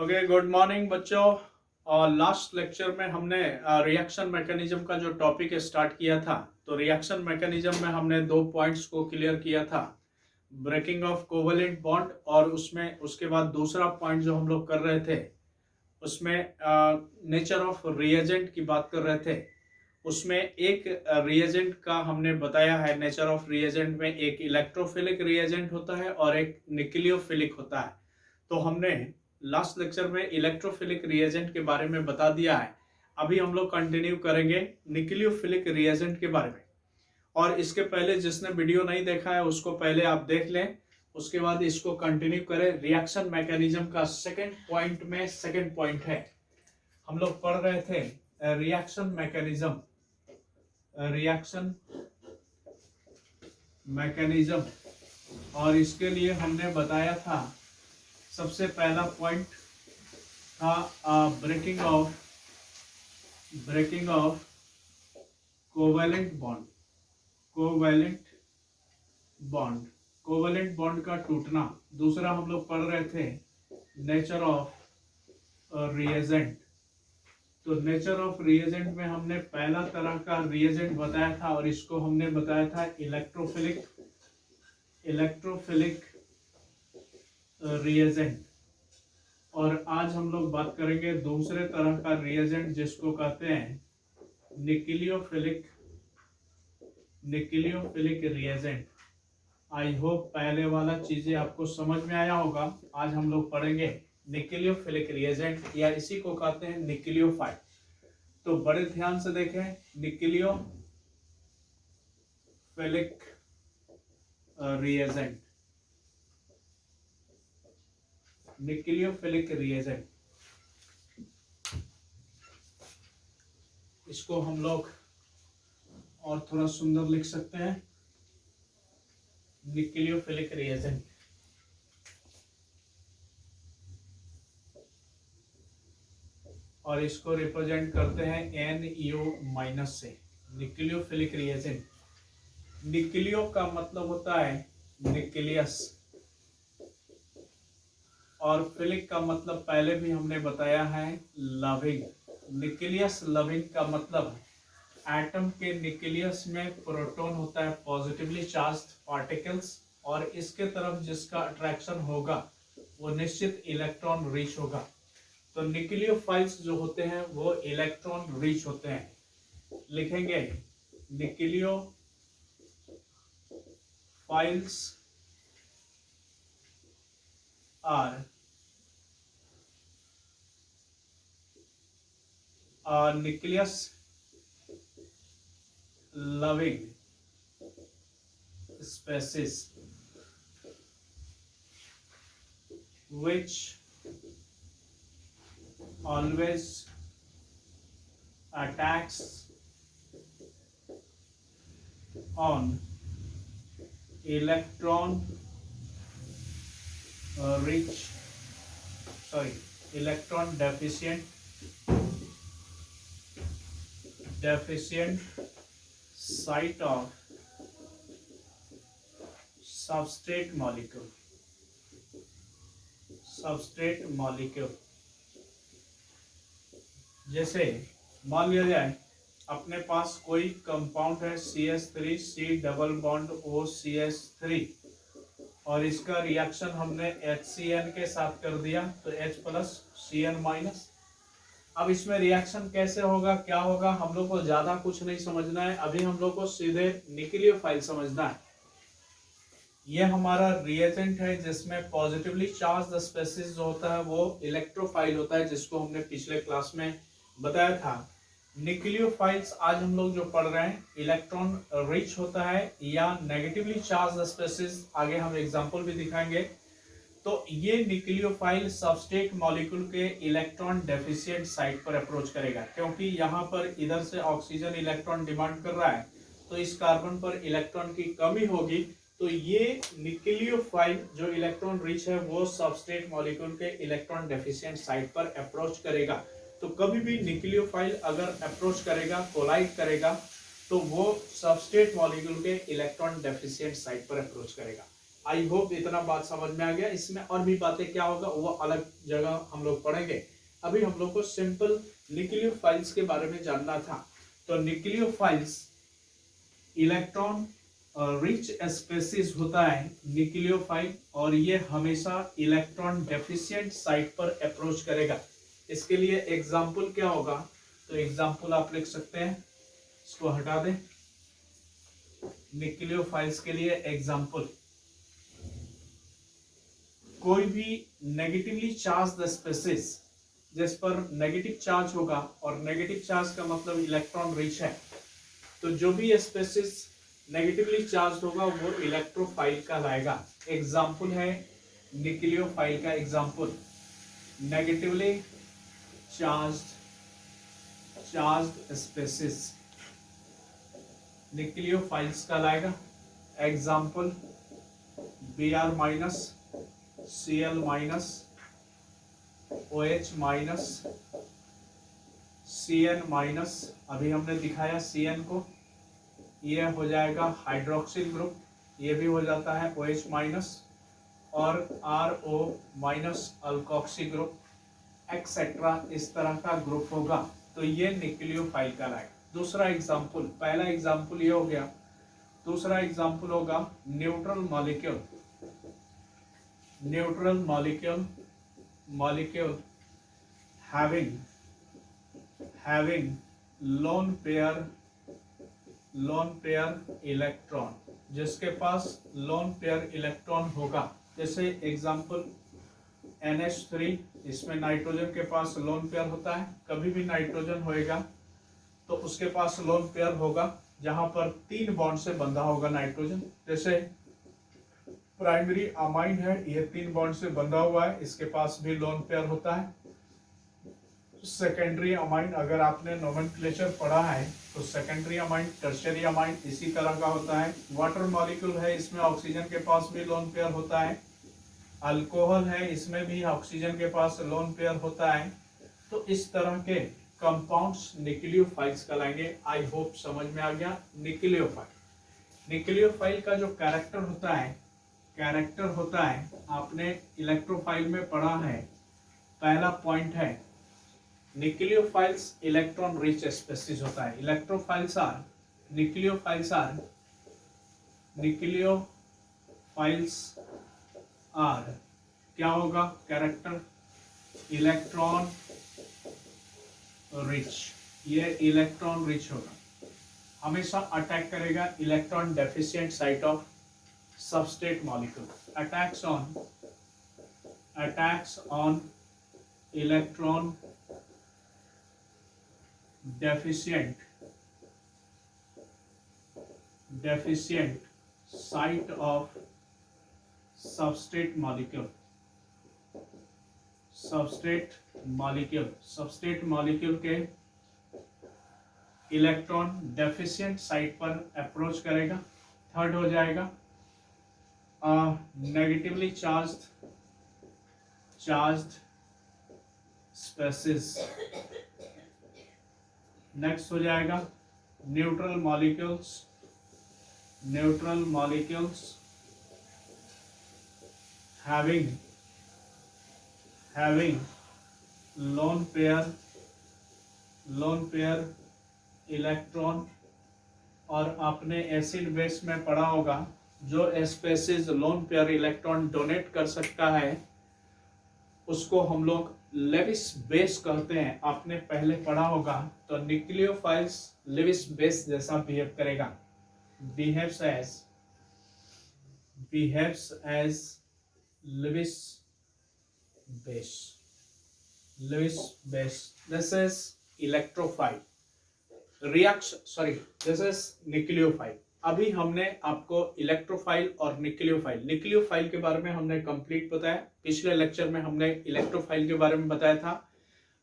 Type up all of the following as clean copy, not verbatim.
Okay, good morning बच्चों। और last lecture में हमने रिएक्शन मैकेनिज्म का जो टॉपिक स्टार्ट किया था, तो रिएक्शन मैकेनिज्म में हमने दो पॉइंट्स को क्लियर किया था, ब्रेकिंग ऑफ कोवेलेंट बॉन्ड, और उसमें उसके बाद दूसरा पॉइंट जो हम लोग कर रहे थे उसमें नेचर ऑफ रिएजेंट की बात कर रहे थे। उसमें एक रिएजेंट का हमने बताया है, नेचर ऑफ रिएजेंट में एक इलेक्ट्रोफिलिक रिएजेंट होता है और एक न्यूक्लियोफिलिक होता है। तो हमने लास्ट लेक्चर में इलेक्ट्रोफिलिक रिएजेंट के बारे में बता दिया है। अभी हम लोग कंटिन्यू करेंगे न्यूक्लियोफिलिक रिएजेंट के बारे में। और इसके पहले जिसने वीडियो नहीं देखा है उसको पहले आप देख लें, उसके बाद इसको कंटिन्यू करें। रिएक्शन मैकेनिज्म का सेकंड पॉइंट में सेकंड पॉइंट है, हम लोग पढ़ रहे थे रिएक्शन मैकेनिज्म। और इसके लिए हमने बताया था, सबसे पहला पॉइंट था ब्रेकिंग ऑफ कोवेलेंट बॉन्ड का टूटना। दूसरा हम लोग पढ़ रहे थे नेचर ऑफ रिएजेंट। तो नेचर ऑफ रिएजेंट में हमने पहला तरह का रिएजेंट बताया था और इसको हमने बताया था इलेक्ट्रोफिलिक रिएजेंट। और आज हम लोग बात करेंगे दूसरे तरह का रिएजेंट जिसको कहते हैं न्यूक्लियोफिलिक रिएजेंट। आई होप पहले वाला चीजें आपको समझ में आया होगा। आज हम लोग पढ़ेंगे न्यूक्लियोफिलिक रिएजेंट, या इसी को कहते हैं न्यूक्लियोफाइल। तो बड़े ध्यान से देखें, न्यूक्लियोफिलिक रिएजेंट, इसको हम लोग और थोड़ा सुंदर लिख सकते हैं, न्यूक्लियोफिलिक रिएजेंट। और इसको रिप्रेजेंट करते हैं NU- से, न्यूक्लियोफिलिक रिएजेंट। न्यूक्लियो का मतलब होता है न्यूक्लियस, और फिलिक का मतलब पहले भी हमने बताया है लविंग। न्यूक्लियस लविंग का मतलब एटम के न्यूक्लियस में प्रोटॉन होता है, पॉजिटिवली चार्ज्ड पार्टिकल्स, और इसके तरफ जिसका अट्रैक्शन होगा वो निश्चित इलेक्ट्रॉन रिच होगा। तो न्यूक्लियोफाइल्स जो होते हैं वो इलेक्ट्रॉन रिच होते हैं। लिखेंगे nucleophiles are nucleus loving species which always attacks on electron deficient site of substrate molecule। जैसे मान लिया जाए अपने पास कोई कंपाउंड है CH3 C double bond OCH3, और इसका रिएक्शन हमने HCN के साथ कर दिया तो H+CN-। अब इसमें रिएक्शन कैसे होगा, क्या होगा, हम लोग को ज्यादा कुछ नहीं समझना है। अभी हम लोग को सीधे न्यूक्लियोफाइल समझना है। यह हमारा रिएजेंट है जिसमें पॉजिटिवली चार्ज स्पेसीज जो होता है वो इलेक्ट्रोफाइल होता है, जिसको हमने पिछले क्लास में बताया था। न्यूक्लियोफाइल्स आज हम लोग जो पढ़ रहे हैं इलेक्ट्रॉन रिच होता है या नेगेटिवली चार्ज स्पेसीज, आगे हम एग्जांपल भी दिखाएंगे। तो ये न्यूक्लियोफाइल सबस्ट्रेट मॉलिक्यूल के इलेक्ट्रॉन डेफिशिएंट साइट पर अप्रोच करेगा, क्योंकि यहाँ पर इधर से ऑक्सीजन इलेक्ट्रॉन डिमांड कर रहा है तो इस कार्बन पर इलेक्ट्रॉन की कमी होगी। तो ये न्यूक्लियोफाइल जो इलेक्ट्रॉन रिच है वो सबस्ट्रेट मॉलिक्यूल के इलेक्ट्रॉन डेफिशिएंट साइट पर अप्रोच करेगा। तो कभी भी न्यूक्लियोफाइल अगर अप्रोच करेगा, कोलाइड करेगा, तो वो सबस्ट्रेट मॉलिक्यूल के इलेक्ट्रॉन डेफिशिएंट साइट पर अप्रोच करेगा। आई होप इतना बात समझ में आ गया। इसमें और भी बातें क्या होगा वो अलग जगह हम लोग पढ़ेंगे। अभी हम लोग को सिंपल न्यूक्लियोफाइल्स के बारे में जानना था। तो न्यूक्लियोफाइल्स इलेक्ट्रॉन रिच स्पेसीज होता है न्यूक्लियोफाइल, और ये हमेशा इलेक्ट्रॉन डेफिशिएंट साइट पर अप्रोच करेगा। इसके लिए एग्जाम्पल क्या होगा, तो एग्जाम्पल आप लिख सकते हैं, इसको हटा दें। न्यूक्लियोफाइल्स के लिए एग्जाम्पल, कोई भी नेगेटिवली चार्ज स्पेसीज जिस पर नेगेटिव चार्ज होगा, और नेगेटिव चार्ज का मतलब इलेक्ट्रॉन रिच है, तो जो भी स्पेसीज नेगेटिवली चार्ज होगा वो इलेक्ट्रोफाइल कहलाएगा। एग्जाम्पल है न्यूक्लियोफाइल का example, negatively charged species nucleophiles कहलाएगा। Example Br minus, Cl minus, OH minus, Cn minus, अभी हमने दिखाया Cn को, ये हो जाएगा हाइड्रोक्सिल ग्रुप, ये भी हो जाता है OH माइनस, और RO minus alkoxy group etcetera, इस तरह का ग्रुप होगा। तो ये न्यूक्लियोफाइल कहलाएगा। दूसरा एग्जाम्पल, पहला एग्जाम्पल ये हो गया, दूसरा एग्जाम्पल होगा neutral molecule. Neutral molecule having lone pair electron, जिसके पास लोन पेयर इलेक्ट्रॉन होगा। जैसे एग्जाम्पल NH3, इसमें नाइट्रोजन के पास लोन पेयर होता है। कभी भी नाइट्रोजन होएगा तो उसके पास लोन पेयर होगा जहां पर 3 बॉन्ड से बंधा होगा नाइट्रोजन। जैसे प्राइमरी अमाइन है, ये 3 बॉन्ड से बंधा हुआ है, इसके पास भी लोन पेयर होता है। सेकेंडरी अमाइन, अगर आपने नोमेनक्लेचर पढ़ा है तो सेकेंडरी अमाइन, टर्शियरी अमाइन इसी तरह का होता है। वाटर मॉलिक्यूल है, इसमें ऑक्सीजन के पास भी लोन पेयर होता है। अल्कोहल है, इसमें भी ऑक्सीजन के पास लोन पेयर होता है। तो इस तरह के कंपाउंड्स न्यूक्लियोफाइल्स कहलाएंगे। आई होप समझ में आ गया। न्यूक्लियोफाइल का जो कैरेक्टर होता है आपने इलेक्ट्रोफाइल में पढ़ा है। पहला पॉइंट है न्यूक्लियोफाइल्स इलेक्ट्रॉन रिच स्पेसीज होता है। न्यूक्लियोफाइल्स आर क्या होगा कैरेक्टर, इलेक्ट्रॉन रिच। ये इलेक्ट्रॉन रिच होगा, हमेशा अटैक करेगा electron deficient site of substrate molecule. Attacks on electron deficient site of substrate molecule के इलेक्ट्रॉन डेफिशिएंट साइट पर अप्रोच करेगा। थर्ड हो जाएगा नेगेटिवली चार्ज्ड स्पेसीज। नेक्स्ट हो जाएगा neutral molecules having lone pair electron. और आपने एसिड बेस में पढ़ा होगा जो species lone pair electron donate कर सकता है उसको हम लोग लेविस बेस कहते हैं। आपने पहले पढ़ा होगा। तो न्यूक्लियोफाइल्स लेविस बेस जैसा बिहेव करेगा, behaves as Lewis base. This is electrophile this is nucleophile. अभी हमने आपको इलेक्ट्रोफाइल और न्यूक्लियोफाइल के बारे में हमने कंप्लीट बताया। पिछले लेक्चर में हमने इलेक्ट्रोफाइल के बारे में बताया था।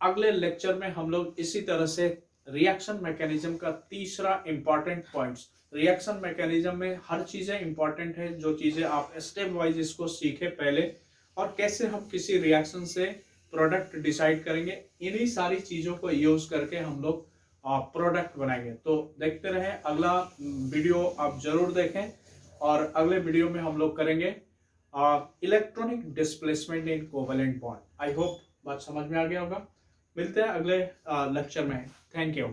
अगले लेक्चर में हम लोग इसी तरह से रिएक्शन मैकेनिज्म का तीसरा इंपॉर्टेंट पॉइंट्स। रिएक्शन मैकेनिज्म में हर चीजें इंपॉर्टेंट है, जो चीजें आप स्टेप वाइज इसको सीखे पहले, और कैसे हम किसी रिएक्शन से प्रोडक्ट डिसाइड करेंगे। इन्हीं सारी चीजों को यूज करके हम लोग प्रोडक्ट बनाएंगे। तो देखते रहें, अगला वीडियो आप जरूर देखें। और अगले वीडियो में हम लोग करेंगे electronic displacement in covalent bond. I hope बात समझ में आ गया होगा। मिलते हैं अगले लेक्चर में। Thank you.